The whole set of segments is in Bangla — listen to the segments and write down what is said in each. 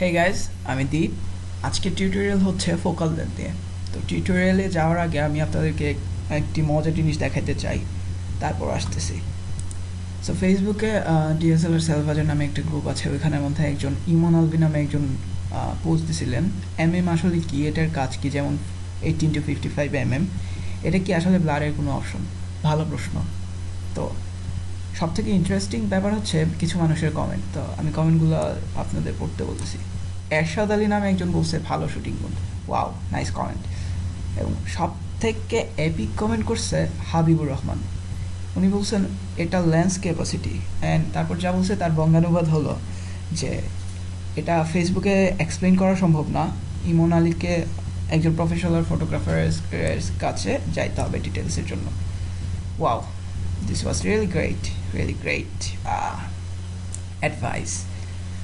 হে গাইস, আমি দীপ। আজকের টিউটোরিয়াল হচ্ছে ফোকাল লেন্থ নিয়ে। তো টিউটোরিয়ালে যাওয়ার আগে আমি আপনাদেরকে একটি মজার জিনিস দেখাতে চাই, তারপর আসতেছি। সো ফেসবুকে ডিএসএলআর সেলভাজার নামে একটা গ্রুপ আছে, ওইখানের মধ্যে একজন ইমন আলভি নামে একজন পোস্ট দিছিলেন এমএম আসলে কি, এটার কাজ কি, যেমন 18 to 55 mm, এটা কি আসলে ব্লারের কোনো অপশন? ভালো প্রশ্ন। তো সবথেকে ইন্টারেস্টিং ব্যাপার হচ্ছে কিছু মানুষের কমেন্ট। তো আমি কমেন্টগুলো আপনাদের পড়তে বলতেছি। এরশাদ আলী নামে একজন বলছে ভালো শুটিং গুণ। Wow, nice comment. এবং সব থেকে এপিক কমেন্ট করছে হাবিবুর রহমান। উনি বলছেন এটা লেন্স ক্যাপাসিটি, অ্যান্ড তারপর যা বলছে তার বঙ্গানুবাদ হলো যে এটা ফেসবুকে এক্সপ্লেন করা সম্ভব না, ইমন আলীকে একজন প্রফেশনাল ফটোগ্রাফারের কাছে যাইতে হবে ডিটেলসের জন্য। Wow, this was really great advice.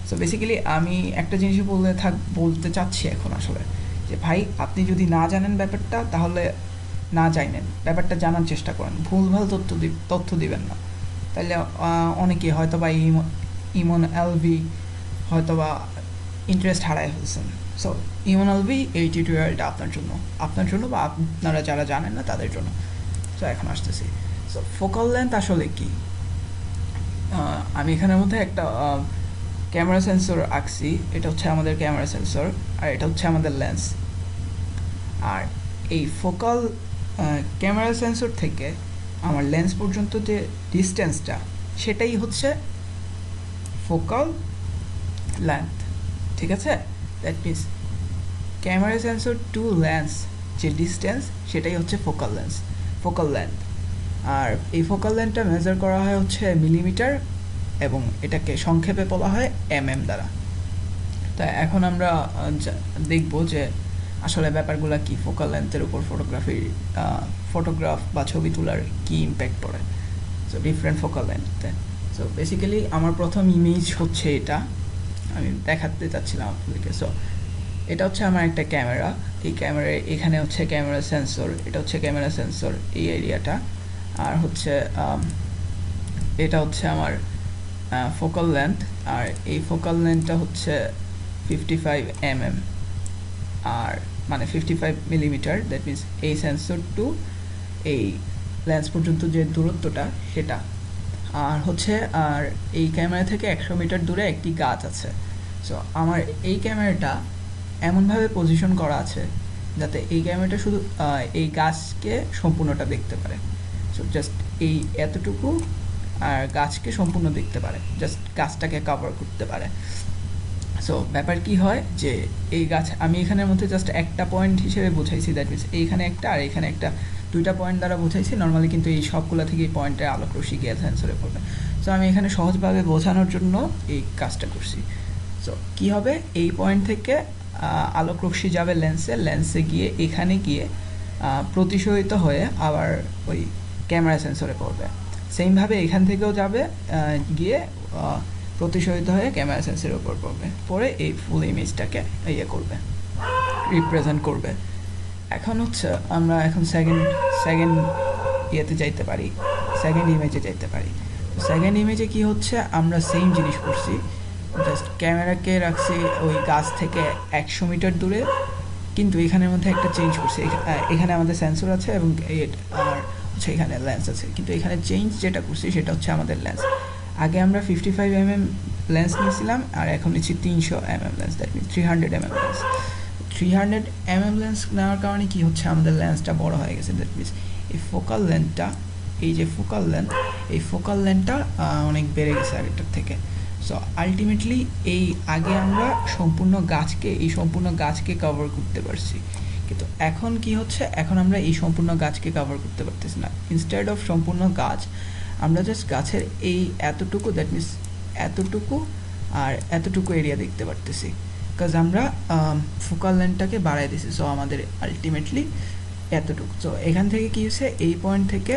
So basically আমি একটা জিনিস বলতে চাচ্ছি এখন আসলে, যে ভাই আপনি যদি না জানেন ব্যাপারটা, তাহলে না জানেন, ব্যাপারটা জানার চেষ্টা করেন, ভুলভাল তথ্য দিবেন না। তাহলে অনেকে হয়তো বা ইমন এলভি হয়তো বা ইন্টারেস্ট হারায় ফেলছেন। সো ইমন এলভি, এই টিউটোরিয়ালটা আপনার জন্য বা আপনারা যারা জানেন না তাদের জন্য। সো এখন আসতেছি। সো ফোকাল লেন্থ আসলে কি? আমি এখানের মধ্যে একটা ক্যামেরা সেন্সর আঁকছি। এটা হচ্ছে আমাদের ক্যামেরা সেন্সর, আর এটা হচ্ছে আমাদের লেন্স। আর এই ফোকাল ক্যামেরা সেন্সর থেকে আমার লেন্স পর্যন্ত যে ডিস্টেন্সটা, সেটাই হচ্ছে ফোকাল লেন্থ। ঠিক আছে? That means camera sensor to lens যে ডিস্টেন্স, সেটাই হচ্ছে ফোকাল লেন্থ। আর এই ফোকাল লেন্থটা মেজার করা হয় হচ্ছে মিলিমিটার, এবং এটাকে সংক্ষেপে বলা হয় এমএম দ্বারা। তা এখন আমরা দেখব যে আসলে ব্যাপারগুলো কি, ফোকাল লেন্থের উপর ফটোগ্রাফ বা ছবি তোলার কি ইম্প্যাক্ট পড়ে। সো ডিফারেন্ট ফোকাল লেন্থে। সো বেসিক্যালি আমার প্রথম ইমেজ হচ্ছে এটা, আমি দেখাতে চাচ্ছিলাম আপনাদেরকে। সো এটা হচ্ছে আমার একটা ক্যামেরা। এই ক্যামেরায় এখানে হচ্ছে ক্যামেরা সেন্সর, এটা হচ্ছে ক্যামেরা সেন্সর, এই এরিয়াটা। আর হচ্ছে এটা হচ্ছে আমার ফোকাল লেন্থ, আর এই ফোকাল লেন্থটা হচ্ছে 55 mm, আর মানে 55 mm। দ্যাট মিনস এই সেন্সর টু এই লেন্স পর্যন্ত যে দূরত্বটা, সেটা। আর হচ্ছে আর এই ক্যামেরা থেকে 100 মিটার দূরে একটি গাছ আছে। সো আমার এই ক্যামেরাটা এমনভাবে পজিশন করা আছে যাতে এই ক্যামেরাটা শুধু এই গাছকে সম্পূর্ণটা দেখতে পারে। সো জাস্ট এই এতটুকু আর গাছকে সম্পূর্ণ দেখতে পারে, জাস্ট গাছটাকে কভার করতে পারে। সো ব্যাপার কি হয় যে এই গাছ আমি এখানের মধ্যে জাস্ট একটা পয়েন্ট হিসেবে বোঝাইছি, দ্যাট মিনস এইখানে একটা আর এখানে একটা, দুইটা পয়েন্ট দ্বারা বোঝাইছি। নর্মালি কিন্তু এই সবগুলো থেকে এই পয়েন্টের আলোক রশ্মি গিয়ে সেন্সরে পড়বে। সো আমি এখানে সহজভাবে বোঝানোর জন্য এই কাজটা করছি। সো কী হবে, এই পয়েন্ট থেকে আলোক রশ্মি যাবে লেন্সে গিয়ে এখানে গিয়ে প্রতিসরিত হয়ে আবার ওই ক্যামেরা সেন্সরে পড়বে। সেমভাবে এখান থেকেও যাবে, গিয়ে প্রতিসরিত হয়ে ক্যামেরা সেন্সরের উপর পড়বে, পরে এই ফুল ইমেজটাকে করবে, রিপ্রেজেন্ট করবে। এখন হচ্ছে আমরা এখন সেকেন্ড ইয়েতে যাইতে পারি, সেকেন্ড ইমেজে যাইতে পারি। সেকেন্ড ইমেজে কি হচ্ছে, আমরা সেম জিনিস করছি, জাস্ট ক্যামেরাকে রাখছি ওই গাছ থেকে 100 মিটার দূরে, কিন্তু এখানের মধ্যে একটা চেঞ্জ করছি। এখানে আমাদের সেন্সর আছে এবং আর হচ্ছে এখানে লেন্স আছে, কিন্তু এখানে চেঞ্জ যেটা করছি সেটা হচ্ছে আমাদের লেন্স। আগে আমরা 55 mm লেন্স নিয়েছিলাম, আর এখন নিচ্ছি 300 mm lens, that means 300 mm lens. 300 mm lens নেওয়ার কারণে কি হচ্ছে, আমাদের লেন্সটা বড় হয়ে গেছে। দ্যাট মিনস এই ফোকাল লেন্থটা, এই যে ফোকাল লেন্থ, এই ফোকাল লেন্থটা অনেক বেড়ে গেছে আগেরটার থেকে। সো আলটিমেটলি এই আগে আমরা সম্পূর্ণ গাছকে কভার করতে পারছি, কিন্তু এখন কি হচ্ছে, এখন আমরা এই সম্পূর্ণ গাছকে কভার করতে পারতেছি না। ইনস্টেড অফ সম্পূর্ণ গাছ, আমরা জাস্ট গাছের এই এতটুকু, দ্যাট মিনস এতটুকু আর এতটুকু এরিয়া দেখতে পারতেছি, বিকজ আমরা ফোকাল লেন্থটাকে বাড়াই দিছি। সো আমাদের আলটিমেটলি এতটুকু। সো এখান থেকে কী হচ্ছে, এই পয়েন্ট থেকে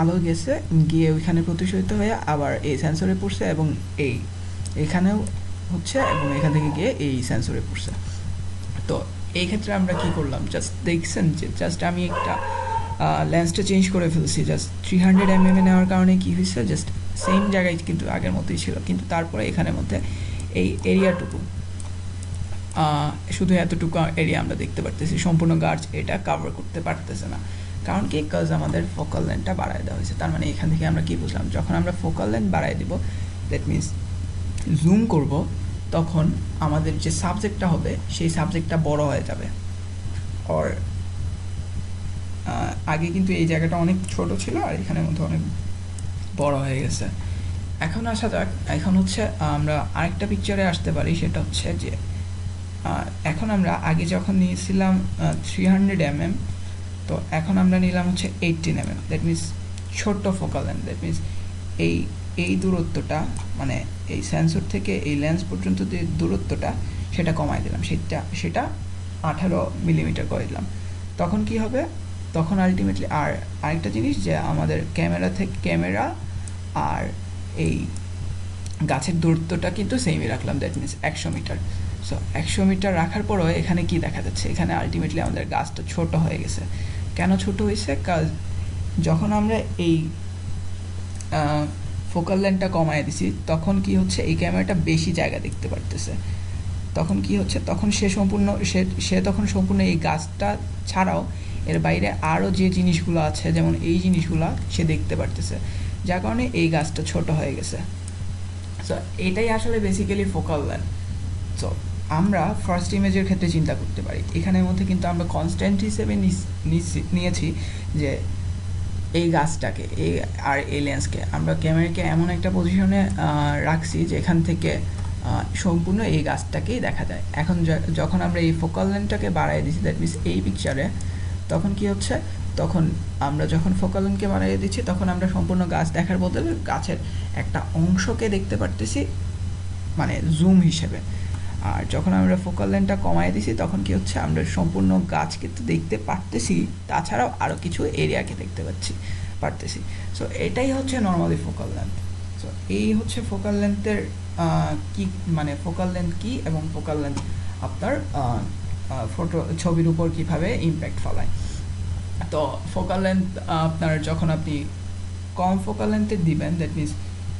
আলো গেছে, গিয়ে ওইখানে প্রতিসরিত হয়ে আবার এই সেন্সরে পড়ছে, এবং এইখানেও হচ্ছে, এবং এখান থেকে গিয়ে এই সেন্সরে পড়ছে। তো এই ক্ষেত্রে আমরা কি করলাম, জাস্ট দেখছেন যে জাস্ট আমি একটা লেন্সটা চেঞ্জ করে ফেলছি। জাস্ট 300 mm নেওয়ার কারণে কী হয়েছে, জাস্ট সেম জায়গায় কিন্তু আগের মতোই ছিল, কিন্তু তারপরে এখানের মধ্যে এই এরিয়াটুকু শুধু এতটুকু এরিয়া আমরা দেখতে পারতেছি, সম্পূর্ণ গাছ এটা কভার করতে পারতেছে না। কারণ কি, কাজ আমাদের ফোকাল লেন্থটা বাড়ায় দেওয়া হয়েছে। তার মানে এখান থেকে আমরা কি বুঝলাম, যখন আমরা ফোকাল লেন্থ বাড়ায় দিব, দ্যাট মিনস জুম করব, তখন আমাদের যে সাবজেক্টটা হবে সেই সাবজেক্টটা বড় হয়ে যাবে। আর আগে কিন্তু এই জায়গাটা অনেক ছোট ছিল আর এখানের মধ্যে অনেক বড় হয়ে গেছে। এখন আসা যাক, এখন হচ্ছে আমরা আরেকটা পিকচারে আসতে পারি, সেটা হচ্ছে যে এখন আমরা আগে যখন নিয়েছিলাম 300 mm, তো এখন আমরা নিলাম হচ্ছে 18 mm, দ্যাট মিনস ছোট্ট ফোকাল লেন্থ। দ্যাট মিনস এই দূরত্বটা, মানে এই সেন্সর থেকে এই লেন্স পর্যন্ত যে দূরত্বটা সেটা কমাই দিলাম, সেটা 18 মিলিমিটার করে দিলাম। তখন কি হবে, তখন আলটিমেটলি আর আরেকটা জিনিস যে আমাদের ক্যামেরা আর এই গাছের দূরত্বটা কিন্তু সেমই রাখলাম, that means 100 metre. So 100 metre রাখার পরও এখানে কি দেখা যাচ্ছে, এখানে আলটিমেটলি আমাদের গাছটা ছোট হয়ে গেছে। কেন ছোট হয়েছে, কাজ যখন আমরা এই ফোকাল লেন্থটা কমায় দিছি, তখন কি হচ্ছে, এই ক্যামেরাটা বেশি জায়গা দেখতে পারতেছে। তখন কি হচ্ছে, তখন সে তখন সম্পূর্ণ এই গাছটা ছাড়াও এর বাইরে আরও যে জিনিসগুলো আছে, যেমন এই জিনিসগুলো সে দেখতে পারতেছে, যার কারণে এই গাছটা ছোট হয়ে গেছে। সো এটাই আসলে বেসিক্যালি ফোকাল লেন্থ। সো আমরা ফার্স্ট ইমেজের ক্ষেত্রে চিন্তা করতে পারি, এখানের মধ্যে কিন্তু আমরা কনস্ট্যান্ট হিসেবে নিয়েছি যে এই গাছটাকে আর এই লেন্সকে আমরা ক্যামেরাকে এমন একটা পজিশনে রাখছি যেখান থেকে সম্পূর্ণ এই গাছটাকেই দেখা যায়। এখন যখন আমরা এই ফোকাল লেন্থটাকে বাড়াই দিচ্ছি, দ্যাট মিনস এই পিকচারে, তখন কি হচ্ছে, তখন আমরা যখন ফোকাল লেন্থকে বাড়িয়ে দিচ্ছি, তখন আমরা সম্পূর্ণ গাছ দেখার বদলে গাছের একটা অংশকে দেখতে পারতেছি, মানে জুম হিসেবে। আর যখন আমরা ফোকাল লেন্থটা কমাই দিছি, তখন কি হচ্ছে, আমরা সম্পূর্ণ গাছকে তো দেখতে পারতেছি, তাছাড়াও আরও কিছু এরিয়াকে দেখতে পারতেছি। সো এটাই হচ্ছে নর্মালি ফোকাল লেন্থ। সো এই হচ্ছে ফোকাল লেন্থের কি, মানে ফোকাল লেন্থ কী এবং ফোকাল লেন্থ আপনার ছবির উপর কীভাবে ইম্প্যাক্ট ফেলায়। তো ফোকাল লেন্থ আপনার যখন আপনি কম ফোকাল লেন্থের দিবেন, দ্যাট মিনস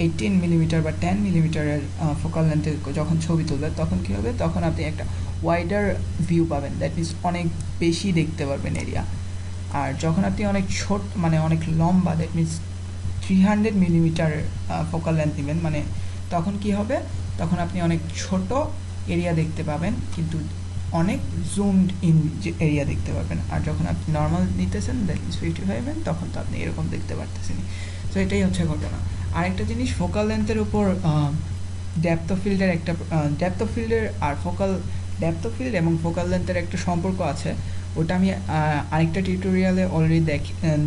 18 মিলিমিটার বা 10 মিলিমিটারের ফোকাল লেন্থে যখন ছবি তুলবেন, তখন কী হবে, তখন আপনি একটা ওয়াইডার ভিউ পাবেন, দ্যাট মিনস অনেক বেশি দেখতে পারবেন এরিয়া। আর যখন আপনি অনেক মানে অনেক লম্বা, that means 300 millimetre focal length নেবেন, মানে তখন কি হবে, তখন আপনি অনেক ছোট এরিয়া দেখতে পাবেন, কিন্তু অনেক জুমড ইন যে এরিয়া দেখতে পারবেন। আর যখন আপনি নর্মাল নিতেছেন, দ্যাট মিনস 55 mm, তখন তো আপনি এরকম দেখতে পারতেছেন। তো এটাই হচ্ছে ঘটনা। আরেকটা জিনিস, ফোকাল লেন্থের উপর ডেপথ অফ ফিল্ডের একটা ডেপথ অফ ফিল্ডের আর ডেপথ অফ ফিল্ড এবং ফোকাল লেন্থের একটা সম্পর্ক আছে। ওটা আমি আরেকটা টিউটোরিয়ালে অলরেডি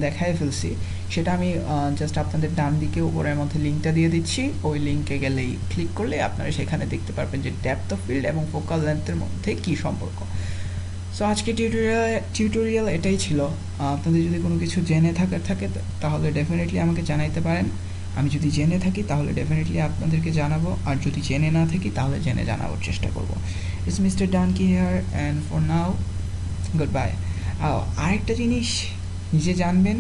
দেখায় ফেলছি। সেটা আমি জাস্ট আপনাদের ডান দিকে উপরের মধ্যে লিঙ্কটা দিয়ে দিচ্ছি, ওই লিঙ্কে গেলেই ক্লিক করলে আপনারা সেখানে দেখতে পারবেন যে ডেপথ অফ ফিল্ড এবং ফোকাল লেন্থের মধ্যে কী সম্পর্ক। সো আজকে টিউটোরিয়াল এটাই ছিল। আপনাদের যদি কোনো কিছু জেনে থাকে তাহলে ডেফিনেটলি আমাকে জানাইতে পারেন। আমি যদি জেনে থাকি তাহলে ডেফিনেটলি আপনাদেরকে জানাবো, আর যদি জেনে না থাকি তাহলে জেনে জানাবার চেষ্টা করব। It's mister donkey here and for now good bye. আরেকটা জিনিস, নিজে জানবেন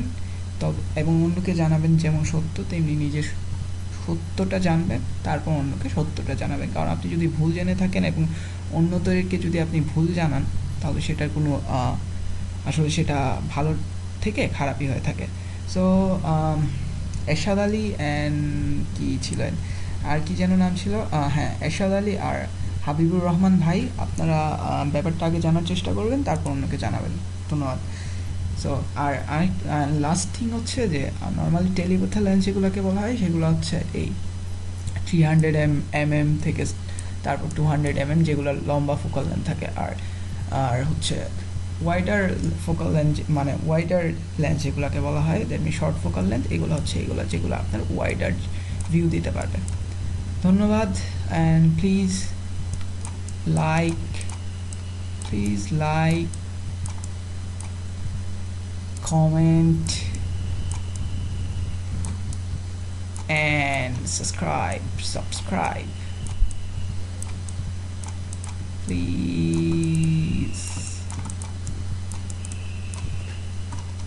এবং অন্যকে জানাবেন, যেমন সত্য তেমনি নিজের সত্যটা জানবেন, তারপর অন্যকে সত্যটা জানাবেন। কারণ আপনি যদি ভুল জেনে থাকেন এবং অন্যদেরকে যদি আপনি ভুল জানান, তাহলে সেটার কোনো আসলে সেটা ভালো থেকে খারাপই হয়ে থাকে। সো এরশাদ আলী অ্যান্ড কি ছিলেন, আর কি যেন নাম ছিল, হ্যাঁ এরশাদ আলী আর হাবিবুর রহমান ভাই, আপনারা ব্যাপারটা আগে জানার চেষ্টা করবেন, তারপর অন্যকে জানাবেন। ধন্যবাদ। সো আর আরেক লাস্ট থিং হচ্ছে যে নর্মালি টেলিপ্যাথি লেন্স যেগুলোকে বলা হয়, সেগুলো হচ্ছে এই 300 mm থেকে তারপর 200 mm, যেগুলো লম্বা ফোকাল লেন্থ থাকে। আর হচ্ছে ওয়াইডার ফোকাল লেন্থ, মানে ওয়াইডার লেন্স যেগুলোকে বলা হয়, that mean short focal length, এগুলো হচ্ছে যেগুলো আপনার ওয়াইডার ভিউ দিতে পারবে। ধন্যবাদ। And please like, comment and subscribe please.